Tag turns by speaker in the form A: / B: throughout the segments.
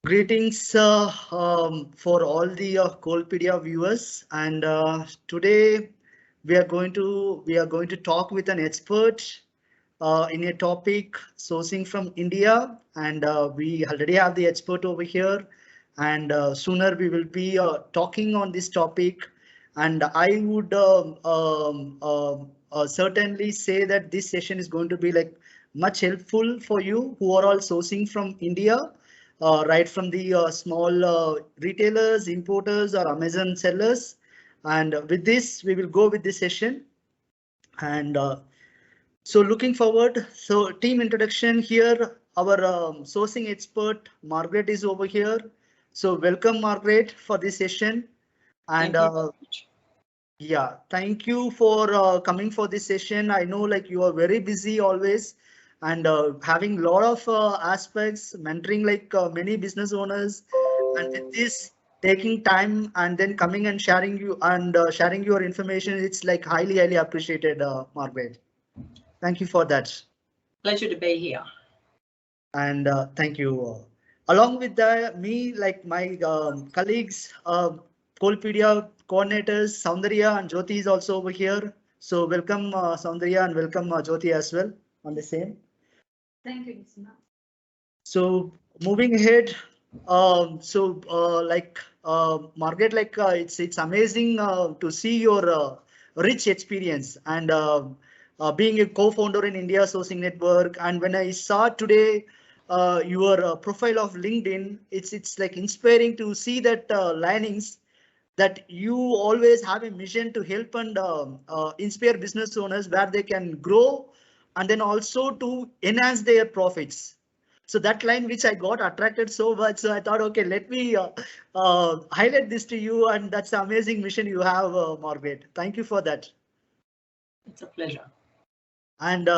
A: Greetings for all the Qualpedia viewers, and today we are going to talk with an expert in a topic sourcing from India, and we already have the expert over here, and sooner we will be talking on this topic, and I would certainly say that this session is going to be like much helpful for you who are all sourcing from India, right from the small retailers, importers, or Amazon sellers. And with this, we will go with this session. And so looking forward. So team introduction here. Our sourcing expert Margaret is over here. So welcome Margaret for this session. And
B: Thank you very much.
A: yeah, thank you for coming for this session. I know like you are very busy always and having a lot of aspects, mentoring like many business owners. And with this, taking time and then coming and sharing you and sharing your information, it's like highly appreciated, Margaret. Thank you for that.
B: Pleasure to be here.
A: And thank you. Along with me, like my colleagues, Qualpedia coordinators, Soundarya and Jyoti is also over here. So welcome Soundarya and welcome Jyoti as well on the same.
C: Thank you, Mr.
A: So moving ahead, Margaret, like it's amazing to see your rich experience and being a co-founder in India Sourcing Network. And when I saw today your profile of LinkedIn, it's like inspiring to see that linings that you always have a mission to help and inspire business owners where they can grow and then also to enhance their profits. So that line which I got attracted so much, so I thought, okay, let me highlight this to you, and that's the amazing mission you have, Margaret. Thank you for that.
B: It's a pleasure.
A: And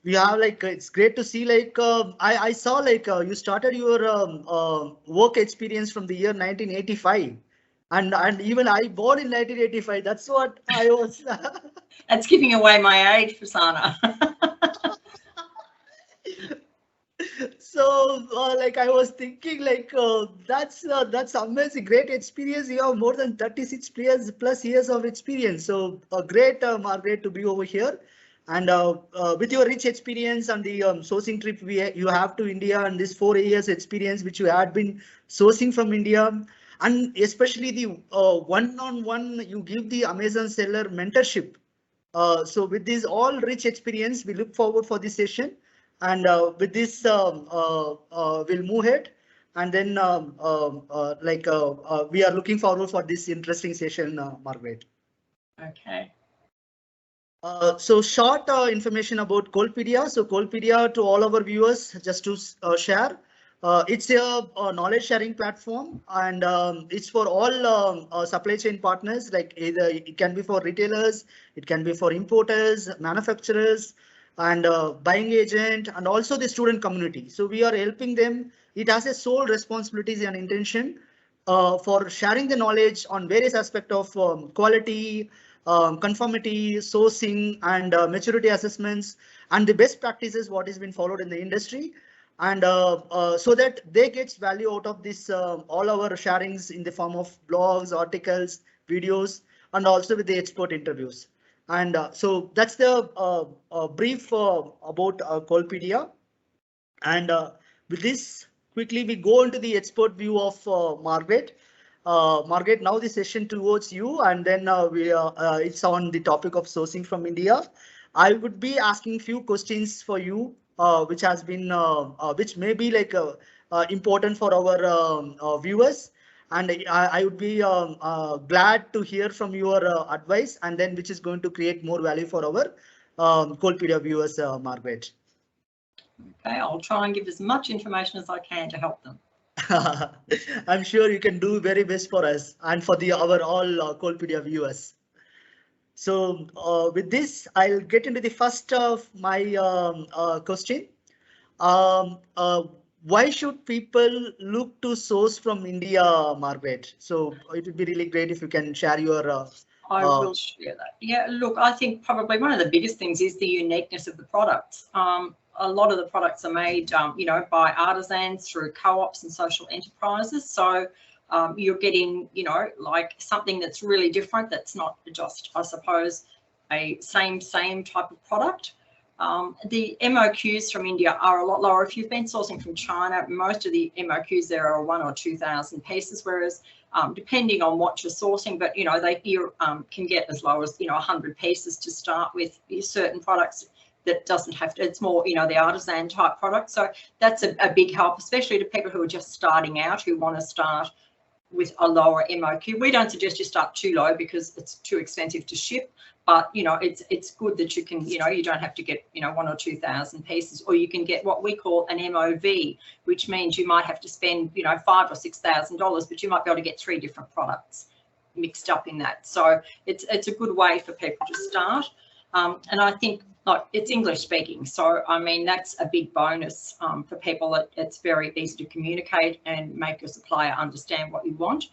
A: we have like it's great to see like I saw like you started your work experience from the year 1985, and even I born in 1985. That's what I was.
B: That's giving away my age, Prasanna.
A: So like I was thinking like that's amazing, great experience. You have more than 36 plus years of experience. So great, Margaret, to be over here. And with your rich experience and the sourcing trip you have to India and this 4 years experience which you had been sourcing from India, and especially the one-on-one you give the Amazon seller mentorship. So with this all rich experience, we look forward for this session. And with this, we'll move ahead. And then we are looking forward for this interesting session, Margaret.
B: Okay.
A: So short information about Qualpedia. So Qualpedia, to all our viewers, just to share, it's a knowledge sharing platform, and it's for all supply chain partners. Like either it can be for retailers, it can be for importers, manufacturers, and buying agent, and also the student community. So we are helping them. It has a sole responsibility and intention for sharing the knowledge on various aspects of quality, conformity, sourcing, and maturity assessments, and the best practices what has been followed in the industry, and so that they get value out of this all our sharings in the form of blogs, articles, videos, and also with the expert interviews. And so that's the brief about Qualpedia. And with this, quickly we go into the expert view of Margaret. Margaret, now the session towards you, and then it's on the topic of sourcing from India. I would be asking few questions for you, which may be like important for our viewers, and I would be glad to hear from your advice, and then which is going to create more value for our Qualpedia viewers, Margaret.
B: Okay, I'll try and give as much information as I can to help them.
A: I'm sure you can do very best for us and for the our all Qualpedia viewers. So with this, I'll get into the first of my question. Um, uh, why should people look to source from India, Margaret? So it would be really great if you can share your
B: I will share that. Yeah, look, I think probably one of the biggest things is the uniqueness of the products. A lot of the products are made, you know, by artisans through co-ops and social enterprises. So you're getting, you know, like something that's really different. That's not just, I suppose, a same type of product. The MOQs from India are a lot lower. If you've been sourcing from China, most of the MOQs there are 1,000 or 2,000 pieces, whereas depending on what you're sourcing, but you know, you can get as low as, you know, 100 pieces to start with. Certain products that doesn't have to, it's more, you know, the artisan type product. So that's a big help, especially to people who are just starting out, who want to start with a lower MOQ. We don't suggest you start too low because it's too expensive to ship, but you know, it's good that you can, you know, you don't have to get, you know, 1,000 or 2,000 pieces, or you can get what we call an MOV, which means you might have to spend, you know, $5,000 or $6,000, but you might be able to get 3 different products mixed up in that. So it's a good way for people to start. And I think, like, it's English speaking, so I mean that's a big bonus for people. It's very easy to communicate and make your supplier understand what you want.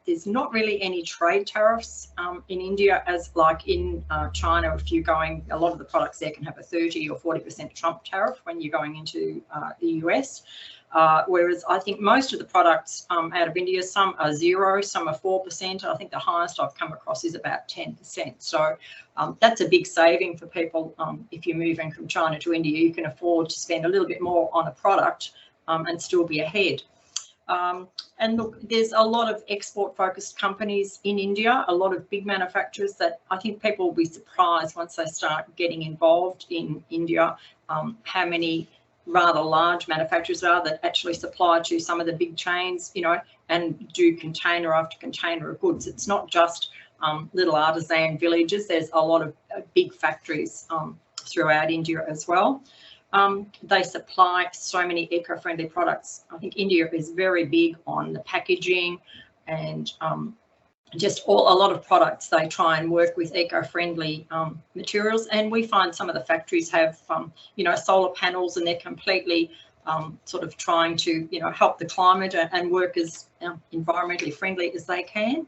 B: There's not really any trade tariffs in India as like in China. If you're going, a lot of the products there can have a 30 or 40% Trump tariff when you're going into the US. Whereas I think most of the products out of India, some are 0, some are 4%. I think the highest I've come across is about 10%. So that's a big saving for people. If you're moving from China to India, you can afford to spend a little bit more on a product and still be ahead. And look, there's a lot of export-focused companies in India, a lot of big manufacturers that I think people will be surprised once they start getting involved in India, how many rather large manufacturers are that actually supply to some of the big chains, you know, and do container after container of goods. It's not just little artisan villages. There's a lot of big factories throughout India as well. They supply so many eco-friendly products. I think India is very big on the packaging and just a lot of products. They try and work with eco-friendly materials, and we find some of the factories have you know, solar panels, and they're completely sort of trying to, you know, help the climate and work as environmentally friendly as they can.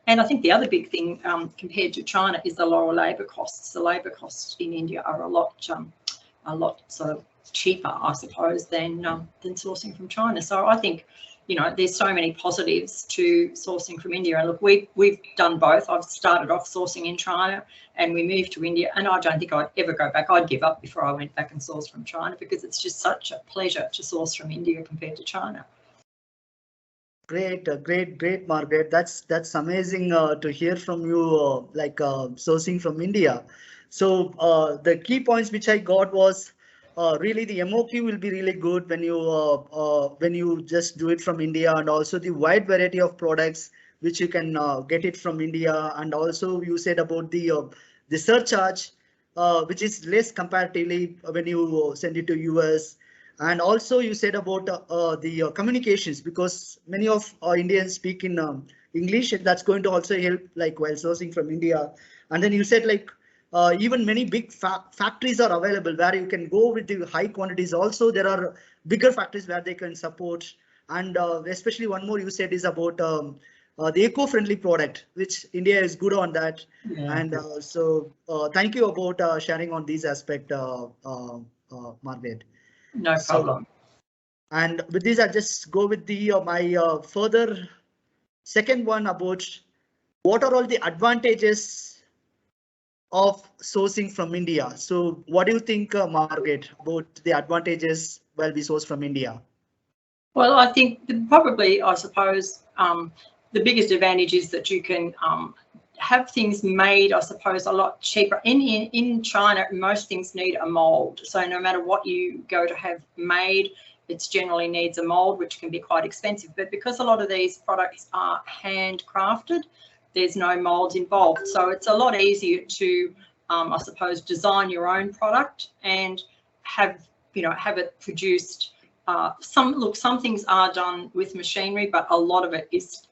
B: And I think the other big thing compared to China is the lower labour costs. The labour costs in India are a lot sort of cheaper, I suppose, than sourcing from China. So I think, you know, there's so many positives to sourcing from India. And look, we've done both. I've started off sourcing in China and we moved to India, and I don't think I'd ever go back. I'd give up before I went back and sourced from China, because it's just such a pleasure to source from India compared to China.
A: Great, great, Margaret. That's amazing to hear from you, sourcing from India. So the key points which I got was really the MOQ will be really good when you just do it from India, and also the wide variety of products which you can get it from India. And also you said about the surcharge, which is less comparatively when you send it to US. And also you said about the communications, because many of Indians speak in English, and that's going to also help like while sourcing from India. And then you said like even many big factories are available where you can go with the high quantities. Also there are bigger factories where they can support. And especially one more you said is about the eco-friendly product, which India is good on that. Yeah. And so thank you about sharing on these aspects, Margaret.
B: No problem.
A: And with this, I'll just go with the my further second one about what are all the advantages of sourcing from India. So what do you think, Margaret, about the advantages while we source from India?
B: Well, I think probably, I suppose, the biggest advantage is that you can have things made, I suppose, a lot cheaper. In China, most things need a mold. So no matter what you go to have made, it generally needs a mold, which can be quite expensive. But because a lot of these products are handcrafted, there's no molds involved. So it's a lot easier to, I suppose, design your own product and have it produced. Some things are done with machinery, but a lot of it is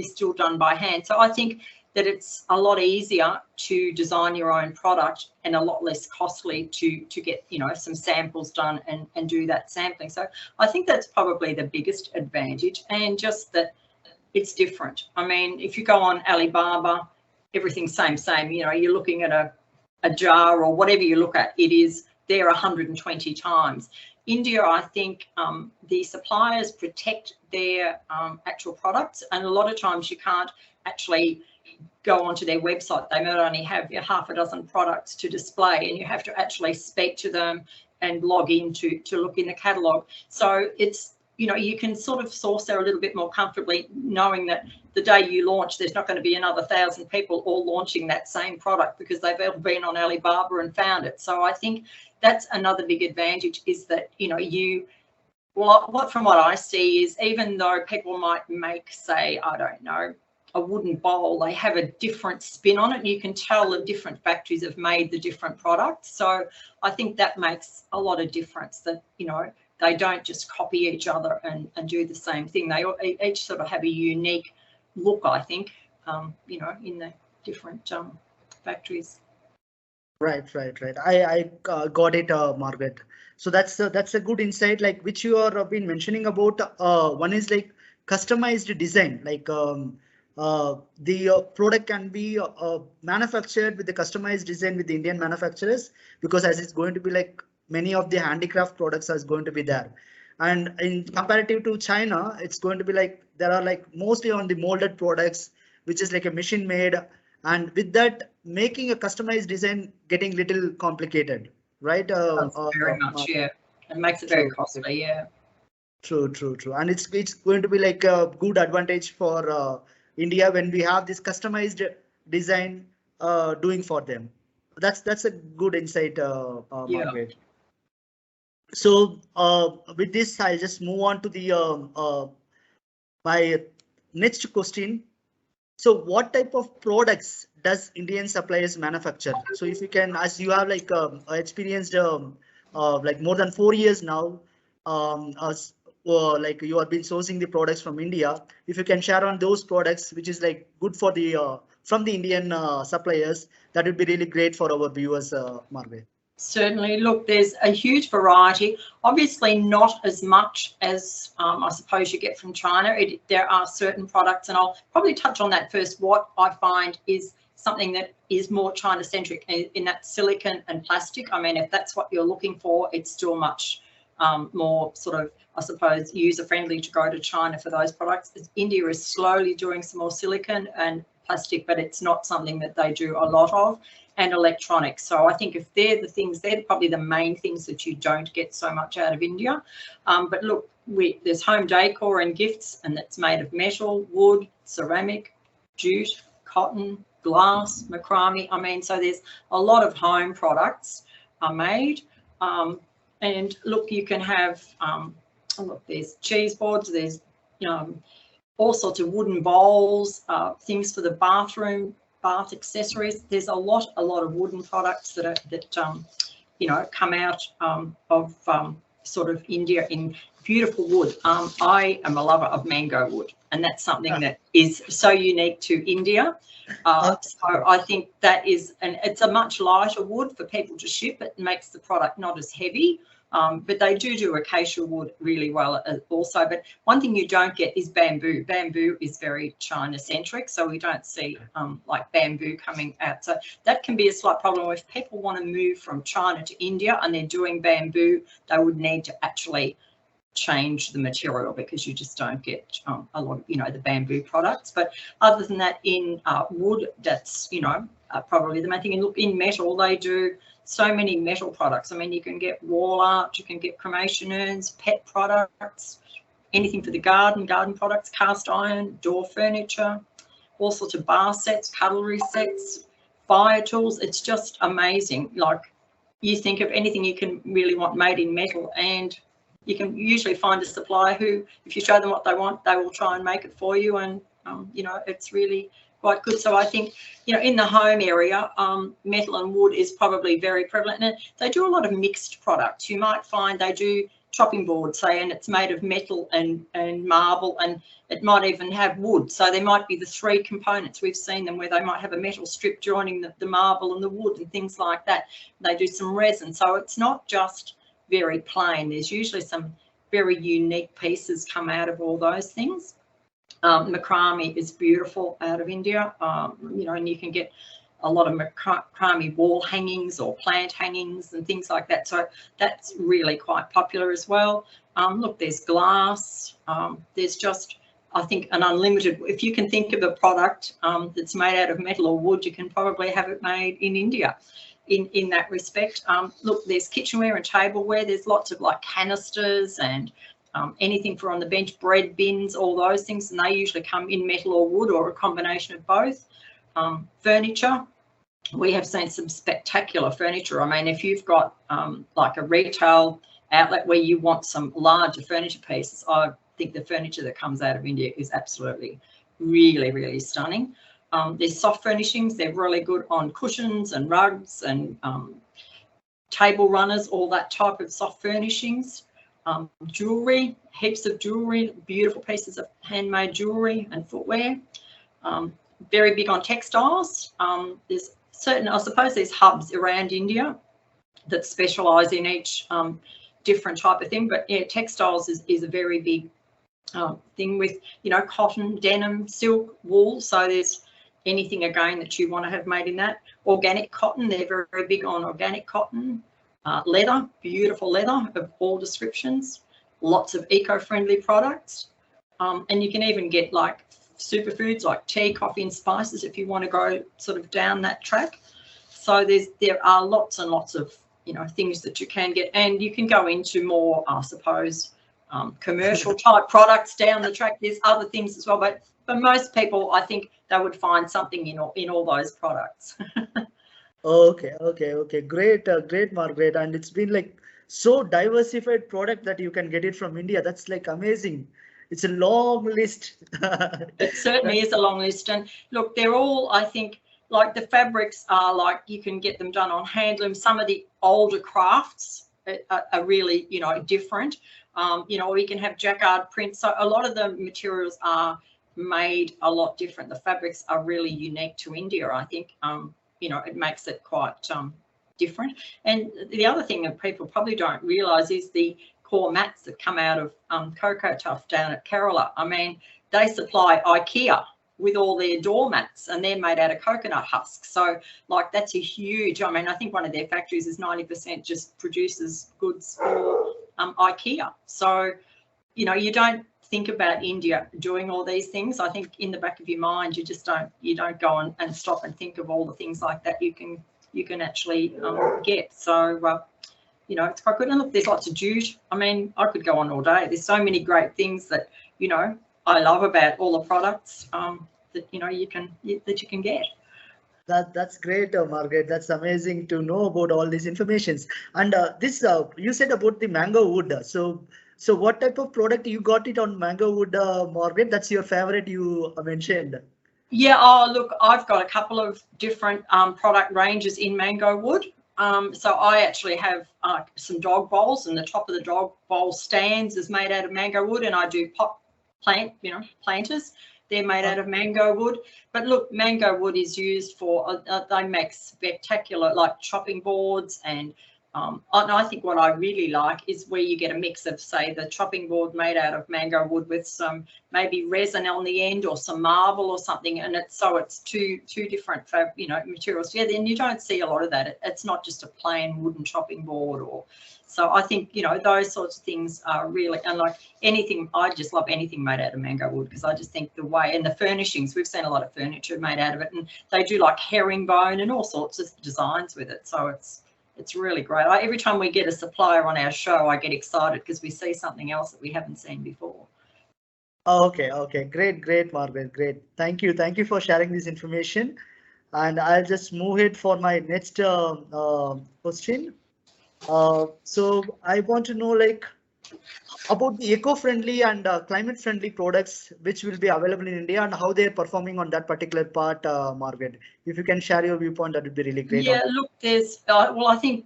B: still done by hand. So I think that it's a lot easier to design your own product and a lot less costly to get, some samples done and do that sampling. So I think that's probably the biggest advantage, and just that it's different. I mean, if you go on Alibaba, everything's same. You know, you're looking at a jar or whatever you look at, it is there 120 times. India, I think the suppliers protect their actual products, and a lot of times you can't actually go onto their website. They might only have half a dozen products to display, and you have to actually speak to them and log in to look in the catalogue. So it's, you know, you can sort of source there a little bit more comfortably, knowing that the day you launch, there's not going to be another 1,000 people all launching that same product because they've all been on Alibaba and found it. So I think that's another big advantage, is that, you know, from what I see is, even though people might make, say, I don't know, a wooden bowl, they have a different spin on it. You can tell the different factories have made the different products. So I think that makes a lot of difference, that, you know, they don't just copy each other and do the same thing. They each sort of have a unique look, I think, you know, in the different factories.
A: Right. I got it, Margaret. So that's a good insight, like which you have been mentioning about. One is like customized design, like the product can be manufactured with the customized design with the Indian manufacturers, because as it's going to be like many of the handicraft products is going to be there. And in comparative to China, it's going to be like there are like mostly on the molded products, which is like a machine made. And with that, making a customized design getting little complicated, right?
B: Very much, yeah. It makes it very costly, yeah.
A: True. And it's going to be like a good advantage for India when we have this customized design doing for them. That's a good insight, Margaret. So with this, I'll just move on to the my next question. So what type of products does Indian suppliers manufacture? So if you can, as you have like experienced like more than 4 years now, like you have been sourcing the products from India. If you can share on those products, which is like good for the from the Indian suppliers, that would be really great for our viewers, Margaret.
B: Certainly. Look, there's a huge variety. Obviously not as much as I suppose you get from China. There are certain products, and I'll probably touch on that first. What I find is something that is more China-centric in that silicon and plastic. I mean, if that's what you're looking for, it's still much more sort of, I suppose, user-friendly to go to China for those products. India is slowly doing some more silicon and plastic, but it's not something that they do a lot of. And electronics. So I think if they're the things, they're probably the main things that you don't get so much out of India. But look, there's home decor and gifts, and that's made of metal, wood, ceramic, jute, cotton, glass, macrame. I mean, so there's a lot of home products are made. And look, you can have, look, there's cheese boards, there's all sorts of wooden bowls, things for the bathroom, bath accessories. There's a lot of wooden products that you know, come out of sort of India in beautiful wood. I am a lover of mango wood, and that's something that is so unique to India. So I think that is, and it's a much lighter wood for people to ship. It makes the product not as heavy. But they do acacia wood really well also. But one thing you don't get is bamboo. Bamboo is very China-centric, so we don't see like bamboo coming out. So that can be a slight problem. If people want to move from China to India and they're doing bamboo, they would need to actually change the material, because you just don't get a lot of, you know, the bamboo products. But other than that, in wood, that's, you know, probably the main thing. And look, in metal, they do so many metal products. I mean, you can get wall art, you can get cremation urns, pet products, anything for the garden products, cast iron, door furniture, all sorts of bar sets, cutlery sets, fire tools. It's just amazing. Like, you think of anything you can really want made in metal, and you can usually find a supplier who, if you show them what they want, they will try and make it for you. And, you know, it's really quite good. So I think, you know, in the home area, metal and wood is probably very prevalent. And they do a lot of mixed products. You might find they do chopping boards, say, and it's made of metal and marble, and it might even have wood. So there might be the three components. We've seen them where they might have a metal strip joining the marble and the wood and things like that. They do some resin. So it's not just very plain. There's usually some very unique pieces come out of all those things. Macrame is beautiful out of India, you know, and you can get a lot of macrame wall hangings or plant hangings and things like that. So that's really quite popular as well. Look, there's glass. There's just, I think, an unlimited, if you can think of a product that's made out of metal or wood, you can probably have it made in India in that respect. Look, there's kitchenware and tableware. There's lots of like canisters and anything for on the bench, bread bins, all those things, and they usually come in metal or wood or a combination of both. Furniture, we have seen some spectacular furniture. I mean, if you've got like a retail outlet where you want some larger furniture pieces, I think the furniture that comes out of India is absolutely really, really stunning. There's soft furnishings. They're really good on cushions and rugs and table runners, all that type of soft furnishings. Jewelry, heaps of jewelry, beautiful pieces of handmade jewelry and footwear. Very big on textiles. There's certain, I suppose there's hubs around India that specialise in each different type of thing, but yeah, textiles is a very big thing with, you know, cotton, denim, silk, wool. So there's anything again that you want to have made in that. Organic cotton, they're very, very big on organic cotton. Leather, beautiful leather of all descriptions. Lots of eco-friendly products. And you can even get like superfoods like tea, coffee and spices if you want to go sort of down that track. So there are lots and lots of, you know, things that you can get, and you can go into more, I suppose, commercial type products down the track. There's other things as well, but for most people, I think they would find something in all those products.
A: Okay, great, great, Margaret. And it's been like so diversified product that you can get it from India. That's like amazing. It's a long list.
B: It certainly is a long list. And look, they're all, I think, like the fabrics are like you can get them done on handloom. Some of the older crafts are really, you know, different. You know, or you can have jacquard prints. So a lot of the materials are made a lot different. The fabrics are really unique to India, I think. You know, it makes it quite different. And the other thing that people probably don't realise is the core mats that come out of Cocoa Tuff down at Kerala. I mean, they supply IKEA with all their doormats and they're made out of coconut husks. So like that's a huge, I mean, I think one of their factories is 90% just produces goods for IKEA. So, you know, you don't think about India doing all these things. I think in the back of your mind, you just don't go and stop and think of all the things like that you can actually get. So, you know, it's quite good. And look, there's lots of jute. I mean, I could go on all day. There's so many great things that, you know, I love about all the products that, you know, you can get.
A: That's great, Margaret. That's amazing to know about all these informations. And this you said about the mango wood. So what type of product you got it on mango wood, Margaret? That's your favorite you mentioned.
B: Yeah. Oh, look, I've got a couple of different product ranges in mango wood. So I actually have some dog bowls, and the top of the dog bowl stands is made out of mango wood, and I do planters. They're made out of mango wood. But look, mango wood is used for, they make spectacular like chopping boards, and I think what I really like is where you get a mix of, say, the chopping board made out of mango wood with some maybe resin on the end or some marble or something, and it's two different materials together, and you don't see a lot of that. It's not just a plain wooden chopping board. Or so I think, you know, those sorts of things are really, and like anything, I just love anything made out of mango wood, because I just think the way, and the furnishings, we've seen a lot of furniture made out of it, and they do like herringbone and all sorts of designs with it. So it's really great. Every time we get a supplier on our show, I get excited because we see something else that we haven't seen before.
A: Okay, great, Margaret, great. Thank you for sharing this information. And I'll just move it for my next question. So I want to know like about the eco-friendly and climate-friendly products which will be available in India and how they're performing on that particular part, Margaret. If you can share your viewpoint, that would be really great.
B: Yeah, look, there's, well, I think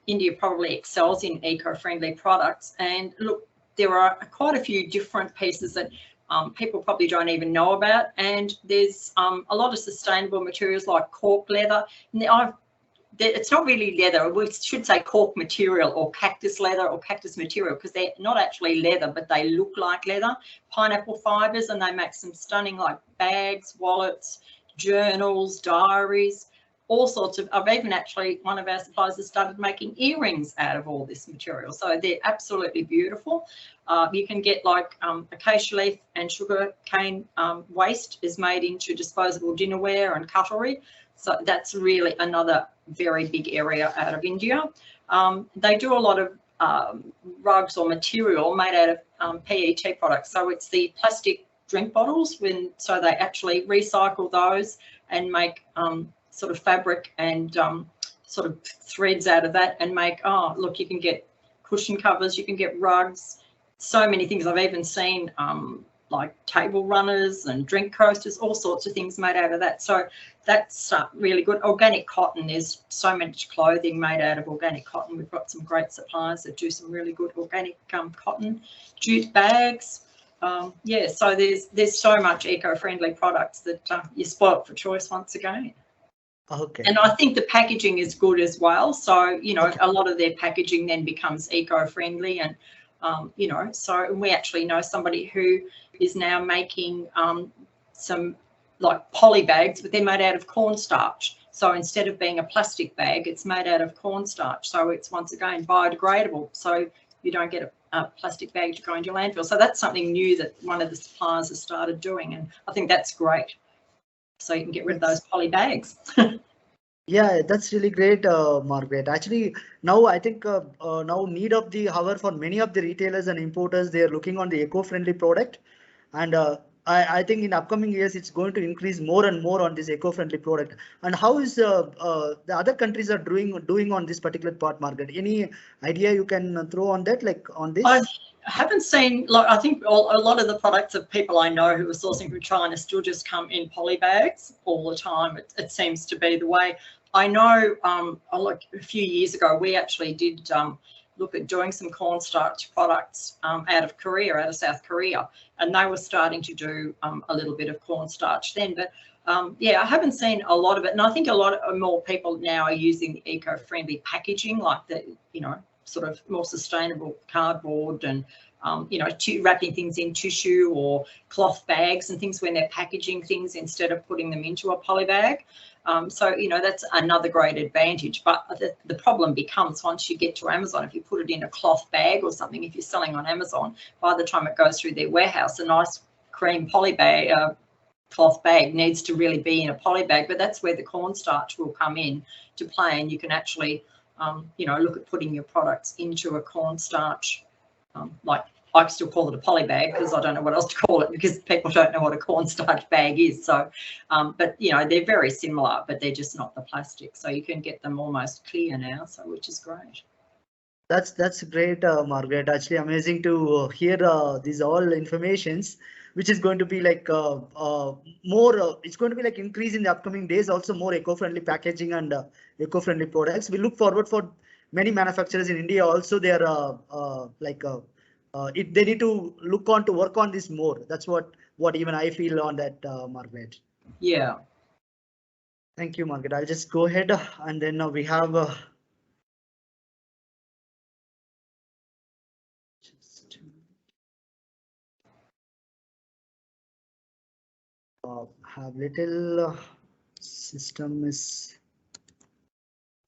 B: India probably excels in eco-friendly products. And look, there are quite a few different pieces that people probably don't even know about. And there's a lot of sustainable materials like cork leather. And I've it's not really leather. We should say cork material or cactus leather or cactus material, because they're not actually leather, but they look like leather. Pineapple fibers, and they make some stunning like bags, wallets, journals, diaries, all sorts of. I've even actually, one of our suppliers has started making earrings out of all this material. So they're absolutely beautiful. You can get like acacia leaf and sugar cane waste is made into disposable dinnerware and cutlery. So that's really another very big area out of India. They do a lot of rugs or material made out of PET products. So it's the plastic drink bottles, so they actually recycle those and make sort of fabric and sort of threads out of that, and make, oh look, you can get cushion covers, you can get rugs, so many things. I've even seen like table runners and drink coasters, all sorts of things made out of that. So that's really good. Organic cotton, there's so much clothing made out of organic cotton. We've got some great suppliers that do some really good organic cotton. Jute bags. Yeah, so there's so much eco-friendly products that you're spoilt for choice once again.
A: Okay.
B: And I think the packaging is good as well. So, you know, a lot of their packaging then becomes eco-friendly, and you know, so we actually know somebody who is now making some like poly bags, but they're made out of cornstarch. So instead of being a plastic bag, it's made out of cornstarch. So it's once again biodegradable. So you don't get a plastic bag to go into your landfill. So that's something new that one of the suppliers has started doing, and I think that's great. So you can get rid of those poly bags.
A: Yeah, that's really great, Margaret. Actually, now I think now need of the hour for many of the retailers and importers, they are looking on the eco-friendly product, and I think in upcoming years it's going to increase more and more on this eco-friendly product. And how is the other countries are doing on this particular part, Margaret? Any idea you can throw on that, like on this?
B: I haven't seen, like, I think a lot of the products of people I know who are sourcing from China still just come in poly bags all the time. It seems to be the way. I know like a few years ago, we actually did look at doing some cornstarch products out of Korea, out of South Korea, and they were starting to do a little bit of cornstarch then. But yeah, I haven't seen a lot of it, and I think a lot more people now are using eco-friendly packaging, like the, you know, sort of more sustainable cardboard and you know, wrapping things in tissue or cloth bags and things when they're packaging things instead of putting them into a poly bag. So, you know, that's another great advantage. But the problem becomes once you get to Amazon, if you put it in a cloth bag or something, if you're selling on Amazon, by the time it goes through their warehouse, a nice cream poly bag, cloth bag needs to really be in a poly bag. But that's where the cornstarch will come in to play, and you can actually, you know, look at putting your products into a cornstarch, like I still call it a poly bag because I don't know what else to call it, because people don't know what a cornstarch bag is. So, but you know, they're very similar, but they're just not the plastic. So you can get them almost clear now, so which is great.
A: That's great, Margaret. Actually, amazing to hear these all informations, which is going to be like more. It's going to be like increase in the upcoming days. Also, more eco-friendly packaging and eco-friendly products. We look forward for many manufacturers in India. Also, they are like. They need to look on to work on this more. That's what even I feel on that, Margaret.
B: Yeah.
A: Thank you, Margaret. I'll just go ahead and then we have have little system is,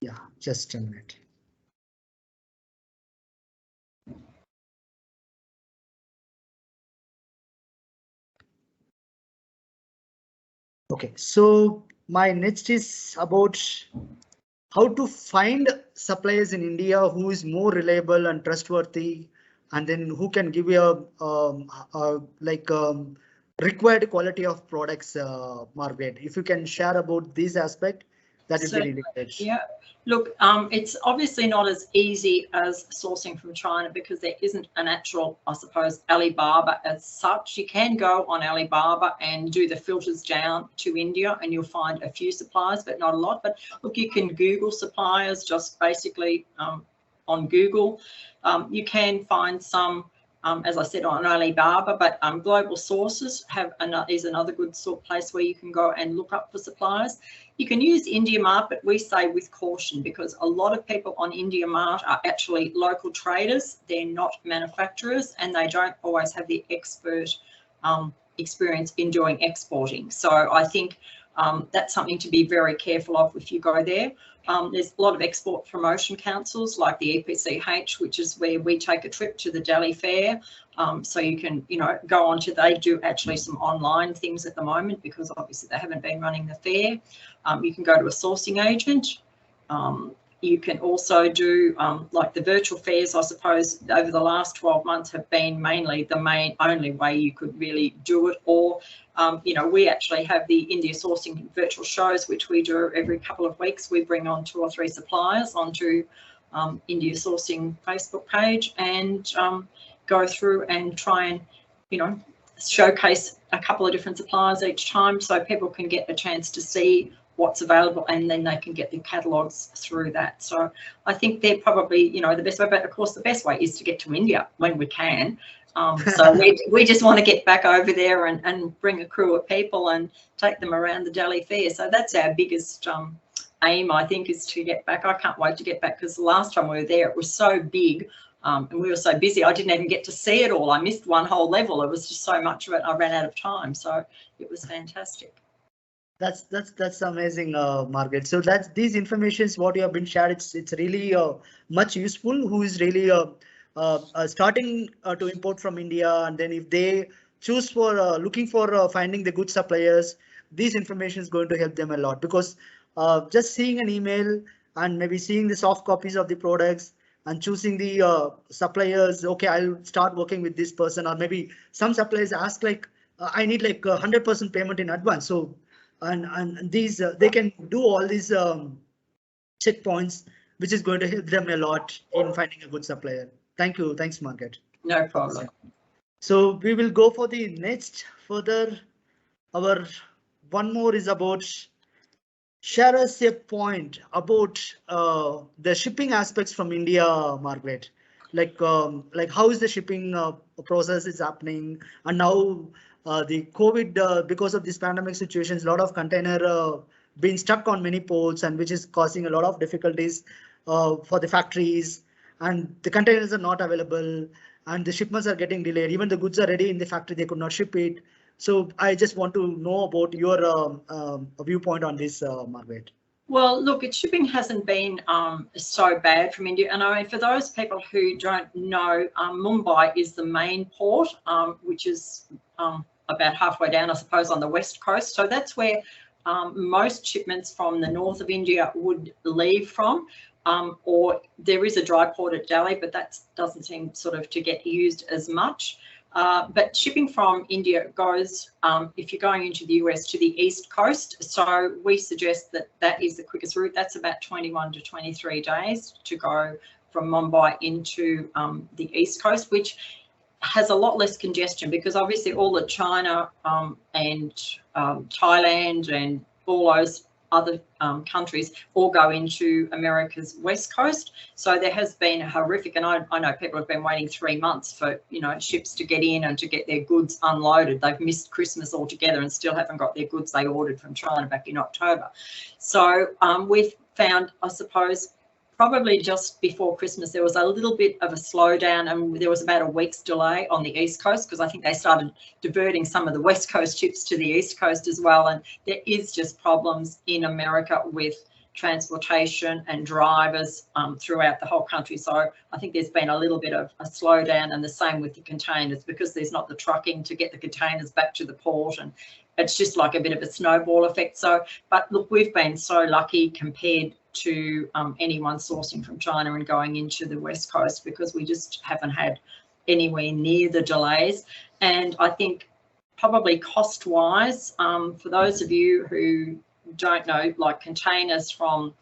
A: yeah, just a minute. Okay, so my next is about how to find suppliers in India who is more reliable and trustworthy, and then who can give you a required quality of products. Margaret, if you can share about this aspect, that would be really great.
B: Yeah, look, it's obviously not as easy as sourcing from China because there isn't an actual, I suppose, Alibaba as such. You can go on Alibaba and do the filters down to India and you'll find a few suppliers, but not a lot. But look, you can Google suppliers just basically on Google. You can find some as I said, on Alibaba, but global sources is another good place where you can go and look up for suppliers. You can use IndiaMart, but we say with caution, because a lot of people on IndiaMart are actually local traders. They're not manufacturers, and they don't always have the expert experience in doing exporting. So I think that's something to be very careful of if you go there. There's a lot of export promotion councils like the EPCH, which is where we take a trip to the Delhi Fair. So you can, go on to, they do actually some online things at the moment because obviously they haven't been running the fair. You can go to a sourcing agent. You can also do like the virtual fairs, I suppose, over the last 12 months have been mainly the only way you could really do it. Or, we actually have the India sourcing virtual shows, which we do every couple of weeks. We bring on 2 or 3 suppliers onto India sourcing Facebook page and go through and try and, showcase a couple of different suppliers each time so people can get a chance to see what's available, and then they can get the catalogues through that. So I think they're probably, the best way, but of course the best way is to get to India when we can. So we just want to get back over there and bring a crew of people and take them around the Delhi Fair. So that's our biggest aim, I think, is to get back. I can't wait to get back because the last time we were there, it was so big and we were so busy. I didn't even get to see it all. I missed one whole level. It was just so much of it. I ran out of time. So it was fantastic.
A: That's amazing, Margaret. So these informations what you have been shared. It's really much useful. Who is really starting to import from India, and then if they choose for looking for finding the good suppliers, this information is going to help them a lot, because just seeing an email and maybe seeing the soft copies of the products and choosing the suppliers. Okay, I'll start working with this person, or maybe some suppliers ask like I need like 100% payment in advance. So. And these they can do all these checkpoints, which is going to help them a lot in finding a good supplier. Thank you. Thanks, Margaret.
B: No problem.
A: So we will go for the next further. Our one more is about share us a point about the shipping aspects from India, Margaret. Like how is the shipping process is happening, and now the COVID, because of this pandemic situations, a lot of container being stuck on many ports, and which is causing a lot of difficulties for the factories, and the containers are not available and the shipments are getting delayed. Even the goods are ready in the factory, they could not ship it. So I just want to know about your viewpoint on this, Margaret.
B: Well, look, shipping hasn't been so bad from India. And I mean, for those people who don't know, Mumbai is the main port, which is about halfway down, I suppose, on the west coast. So that's where most shipments from the north of India would leave from. Or there is a dry port at Delhi, but that doesn't seem sort of to get used as much. But shipping from India goes, if you're going into the US, to the east coast. So we suggest that is the quickest route. That's about 21 to 23 days to go from Mumbai into the east coast, which has a lot less congestion, because obviously all the China and Thailand and all those other countries all go into America's west coast. So there has been a horrific, and I know people have been waiting 3 months for ships to get in and to get their goods unloaded. They've missed Christmas altogether and still haven't got their goods they ordered from China back in October. So we've found, I suppose, probably just before Christmas, there was a little bit of a slowdown, and there was about a week's delay on the east coast, because I think they started diverting some of the west coast ships to the east coast as well. And there is just problems in America with transportation and drivers throughout the whole country. So I think there's been a little bit of a slowdown, and the same with the containers, because there's not the trucking to get the containers back to the port, and it's just like a bit of a snowball effect. So, but look, we've been so lucky compared to anyone sourcing from China and going into the west coast, because we just haven't had anywhere near the delays. And I think probably cost wise, for those of you who don't know, like containers from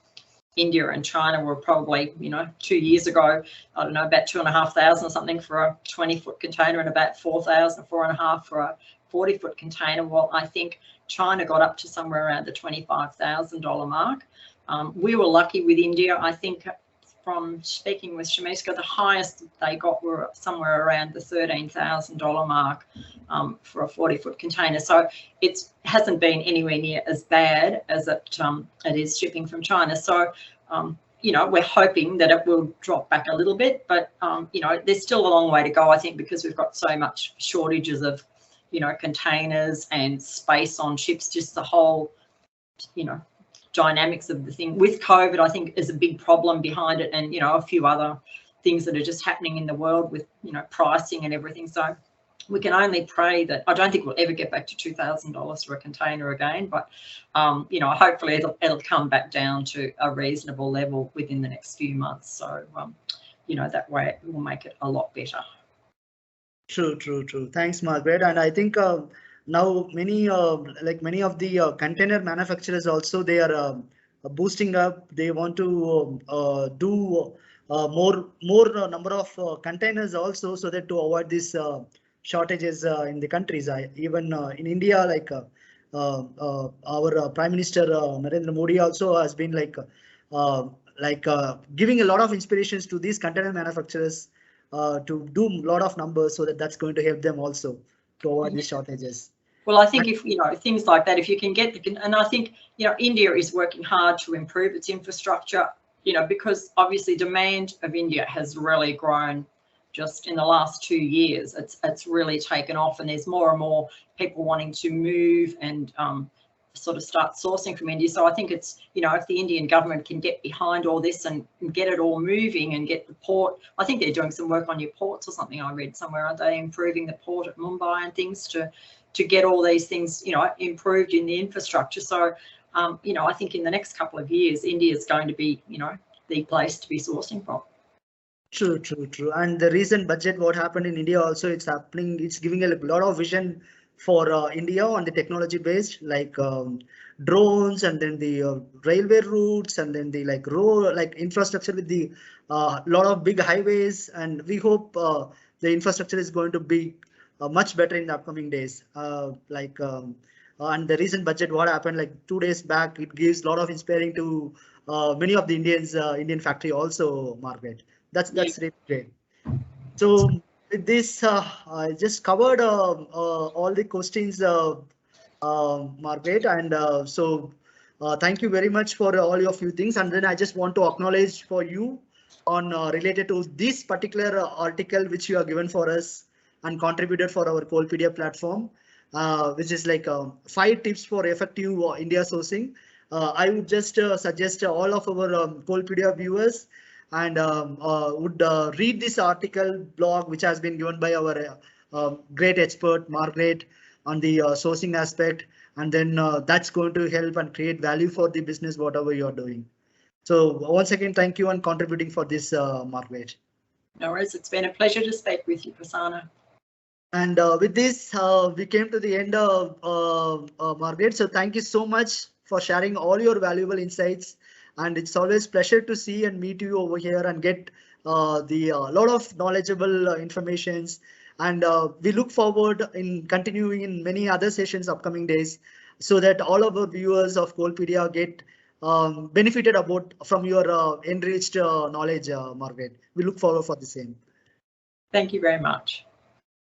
B: India and China were probably, 2 years ago, I don't know, about 2,500 or something for a 20-foot container, and about 4,000, 4,500 for a 40-foot container. Well, I think China got up to somewhere around the $25,000 mark. We were lucky with India. I think from speaking with Shamiska, the highest they got were somewhere around the $13,000 mark for a 40-foot container. So it hasn't been anywhere near as bad as it is shipping from China. So, you know, we're hoping that it will drop back a little bit, but, you know, there's still a long way to go, I think, because we've got so much shortages of, you know, containers and space on ships, just the whole, you know, dynamics of the thing with COVID, I think, is a big problem behind it, and, you know, a few other things that are just happening in the world with, you know, pricing and everything. So we can only pray that, I don't think we'll ever get back to $2,000 for a container again, but, you know, hopefully it'll come back down to a reasonable level within the next few months. So, you know, that way it will make it a lot better.
A: True. Thanks, Margaret. And I think now many like many of the container manufacturers also, they are boosting up. They want to do more number of containers also, so that to avoid these shortages in the countries. Even in India, like our Prime Minister Narendra Modi also has been giving a lot of inspirations to these container manufacturers to do a lot of numbers, so that's going to help them also to avoid these shortages.
B: Well, I think if, you know, things like that, if you can get and I think, you know, India is working hard to improve its infrastructure, you know, because obviously demand of India has really grown just in the last 2 years. It's really taken off, and there's more and more people wanting to move and sort of start sourcing from India. So I think it's, you know, if the Indian government can get behind all this and get it all moving and get the port, I think they're doing some work on your ports or something, I read somewhere. Are they improving the port at Mumbai and things to get all these things, you know, improved in the infrastructure? So, you know, I think in the next couple of years, India is going to be, you know, the place to be sourcing from.
A: True. And the recent budget, what happened in India also, it's happening, it's giving a lot of vision for India on the technology based, like drones, and then the railway routes, and then the like infrastructure with the lot of big highways. And we hope the infrastructure is going to be much better in the upcoming days. And the recent budget, what happened like 2 days back, it gives a lot of inspiring to many of the Indian factory also, Margaret. That's really great. So with this, I just covered all the questions, Margaret, and so thank you very much for all your few things. And then I just want to acknowledge for you on related to this particular article which you have given for us and contributed for our Qualpedia platform, which is like 5 tips for effective India sourcing. I would just suggest all of our Qualpedia viewers and would read this article blog, which has been given by our great expert Margaret on the sourcing aspect, and then that's going to help and create value for the business, whatever you're doing. So once again, thank you on contributing for this, Margaret.
B: No worries, it's been a pleasure to speak with you, Prasanna.
A: And with this, we came to the end of Margaret. So thank you so much for sharing all your valuable insights. And it's always a pleasure to see and meet you over here and get the lot of knowledgeable informations. And we look forward in continuing in many other sessions upcoming days, so that all of our viewers of Qualpedia get benefited from your enriched knowledge, Margaret. We look forward for the same.
B: Thank you very much.